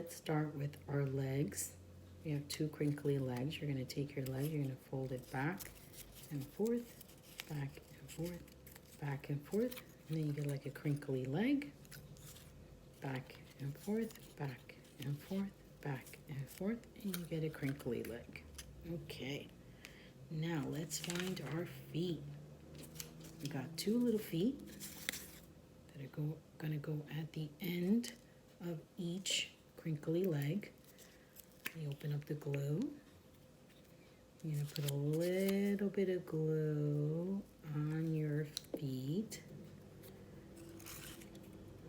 let's start with our legs. We have two crinkly legs. You're going to take your leg, you're going to fold it back and forth, back and forth, back and forth. And then you get like a crinkly leg. Back and forth, back and forth, back and forth, and you get a crinkly leg. Okay, now let's find our feet. We got two little feet that are gonna go at the end of each crinkly leg. You open up the glue. You're gonna put a little bit of glue on your feet.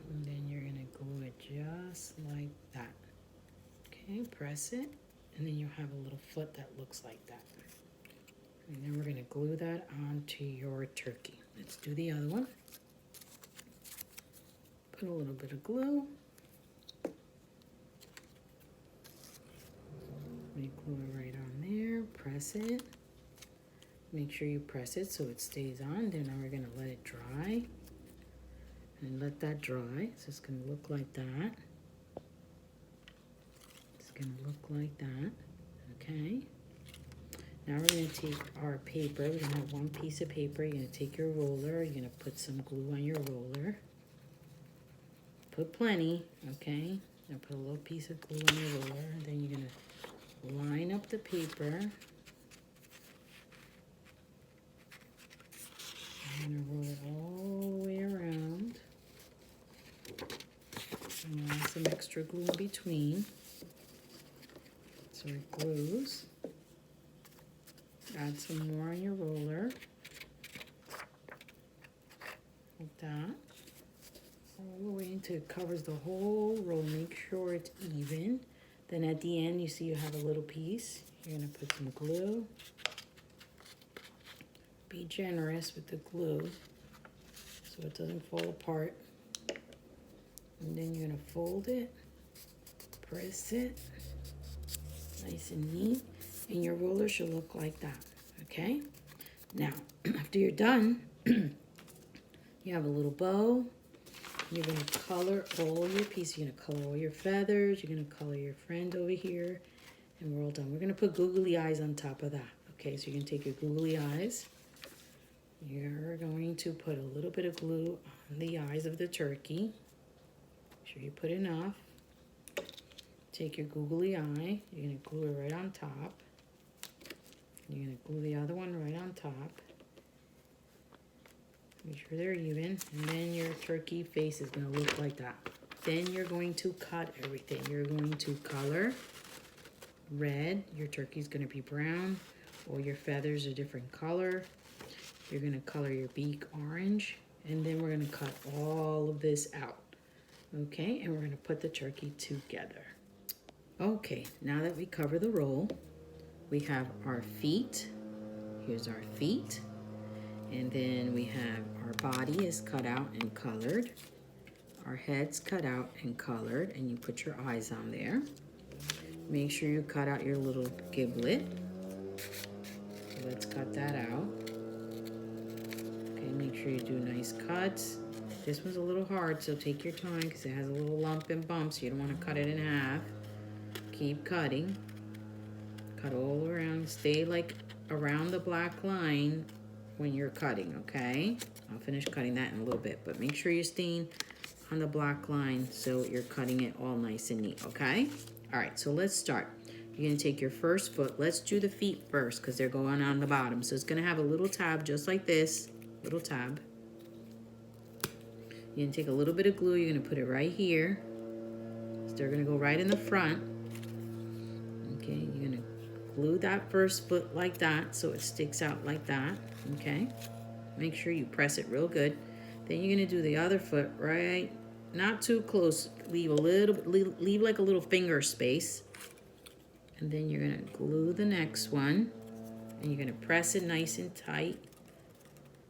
And then you're gonna glue it just like that. Okay, press it, and then you'll have a little foot that looks like that. And then we're gonna glue that onto your turkey. Let's do the other one. Put a little bit of glue. We glue it right on there, press it. Make sure you press it so it stays on. Then now we're gonna let it dry. And let that dry. So it's gonna look like that. It's gonna look like that, okay? Now we're gonna take our paper. We're gonna have one piece of paper. You're gonna take your roller. You're gonna put some glue on your roller. Put plenty, okay? Now put a little piece of glue on your roller. And then you're gonna line up the paper. I'm gonna roll it all the way around. And add some extra glue in between. So it glues. Add some more on your roller. Like that. All the way until it covers the whole roll. Make sure it's even. Then at the end, you see you have a little piece. You're gonna put some glue. Be generous with the glue so it doesn't fall apart. And then you're gonna fold it, press it, nice and neat, and your roller should look like that, okay? Now, after you're done, you have a little bow. You're gonna color all your pieces. You're gonna color all your feathers. You're gonna color your friend over here, and we're all done. We're gonna put googly eyes on top of that, okay? So you're gonna take your googly eyes. You're going to put a little bit of glue on the eyes of the turkey. Make sure you put enough. Take your googly eye. You're going to glue it right on top. You're going to glue the other one right on top. Make sure they're even. And then your turkey face is going to look like that. Then you're going to cut everything. You're going to color red. Your turkey's going to be brown. Or your feathers a different color. You're going to color your beak orange. And then we're going to cut all of this out. Okay, and we're going to put the turkey together. Okay, now that we cover the roll, we have our feet. Here's our feet. And then we have our body is cut out and colored. Our head's cut out and colored, and you put your eyes on there. Make sure you cut out your little giblet. So let's cut that out. Okay, make sure you do nice cuts. This one's a little hard, so take your time because it has a little lump and bump, so you don't want to cut it in half. Keep cutting. Cut all around. Stay like around the black line when you're cutting, okay? I'll finish cutting that in a little bit, but make sure you're staying on the black line so you're cutting it all nice and neat, okay? All right, so let's start. You're gonna take your first foot. Let's do the feet first because they're going on the bottom. So it's gonna have a little tab just like this, little tab. You're gonna take a little bit of glue, you're gonna put it right here. So they're gonna go right in the front. Okay, you're gonna glue that first foot like that so it sticks out like that, okay? Make sure you press it real good. Then you're gonna do the other foot right, not too close. Leave a little, leave like a little finger space. And then you're gonna glue the next one. And you're gonna press it nice and tight.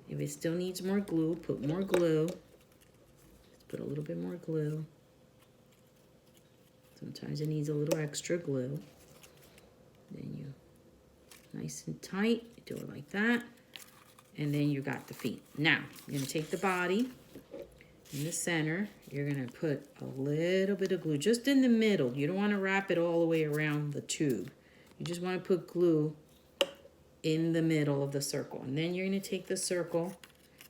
If it still needs more glue, put more glue. Put a little bit more glue. Sometimes it needs a little extra glue. Then you, nice and tight, do it like that. And then you got the feet. Now, you're gonna take the body. in the center, you're gonna put a little bit of glue just in the middle. You don't want to wrap it all the way around the tube. You just want to put glue in the middle of the circle. And then you're gonna take the circle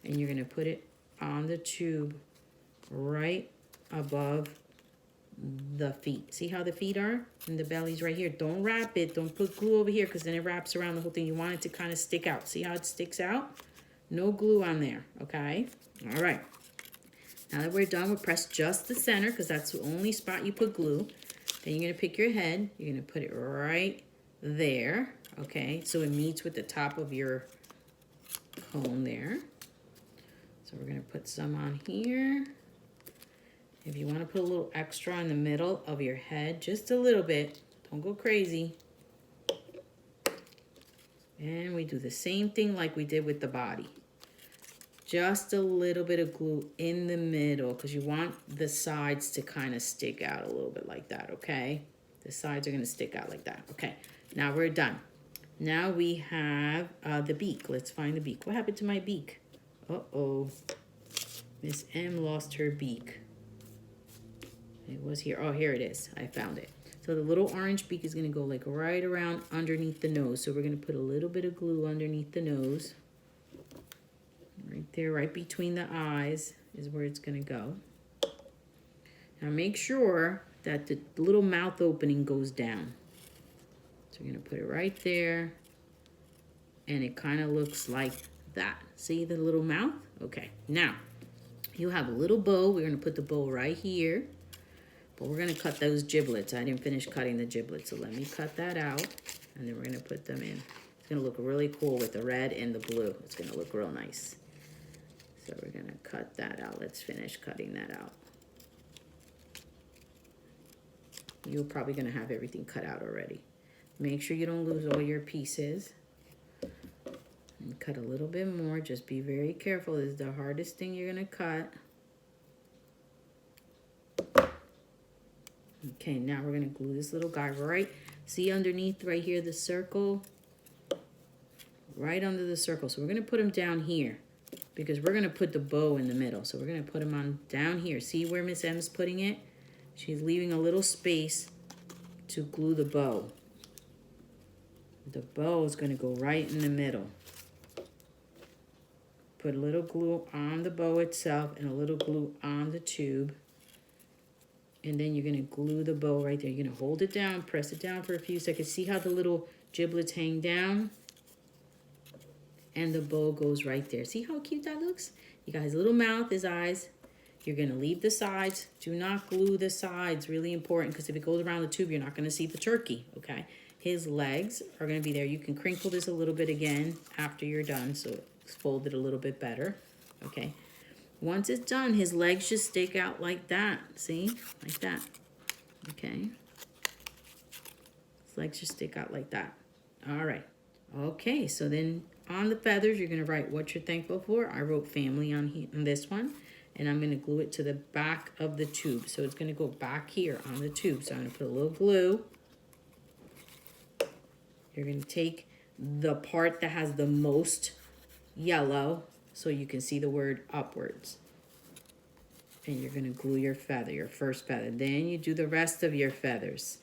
and you're gonna put it on the tube right above the feet. See how the feet are? And the belly's right here. Don't wrap it. Don't put glue over here because then it wraps around the whole thing. You want it to kind of stick out. See how it sticks out? No glue on there, okay? All right. Now that we're done, we'll press just the center because that's the only spot you put glue. Then you're going to pick your head. You're going to put it right there, okay? So it meets with the top of your cone there. So we're going to put some on here. If you want to put a little extra in the middle of your head, just a little bit, don't go crazy. And we do the same thing like we did with the body. Just a little bit of glue in the middle because you want the sides to kind of stick out a little bit like that, okay? The sides are going to stick out like that. Okay, now we're done. Now we have the beak. Let's find the beak. What happened to my beak? Uh-oh. Miss M lost her beak. It was here. Oh, here it is. I found it. So the little orange beak is going to go like right around underneath the nose. So we're going to put a little bit of glue underneath the nose. Right there, right between the eyes is where it's going to go. Now make sure that the little mouth opening goes down. So we're going to put it right there. And it kind of looks like that. See the little mouth? Okay. Now, you have a little bow. We're going to put the bow right here. But we're going to cut those giblets. I didn't finish cutting the giblets, so let me cut that out. And then we're going to put them in. It's going to look really cool with the red and the blue. It's going to look real nice. So we're going to cut that out. Let's finish cutting that out. You're probably going to have everything cut out already. Make sure you don't lose all your pieces. And cut a little bit more. Just be very careful. This is the hardest thing you're going to cut. Okay, now we're going to glue this little guy right. See underneath right here, the circle? Right under the circle. So we're going to put him down here because we're going to put the bow in the middle. So we're going to put him on down here. See where Miss M's putting it? She's leaving a little space to glue the bow. The bow is going to go right in the middle. Put a little glue on the bow itself and a little glue on the tube. And then you're going to glue the bow right there. You're going to hold it down, press it down for a few seconds. See how the little giblets hang down? And the bow goes right there. See how cute that looks? You got his little mouth, his eyes. You're going to leave the sides. Do not glue the sides. Really important because if it goes around the tube, you're not going to see the turkey, okay? His legs are going to be there. You can crinkle this a little bit again after you're done so it's folded a little bit better, okay? Once it's done, his legs just stick out like that. See? Like that. Okay? His legs just stick out like that. All right. Okay, so then on the feathers, you're going to write what you're thankful for. I wrote family on this one. And I'm going to glue it to the back of the tube. So it's going to go back here on the tube. So I'm going to put a little glue. You're going to take the part that has the most yellow so you can see the word upwards. And you're going to glue your feather, your first feather. Then you do the rest of your feathers.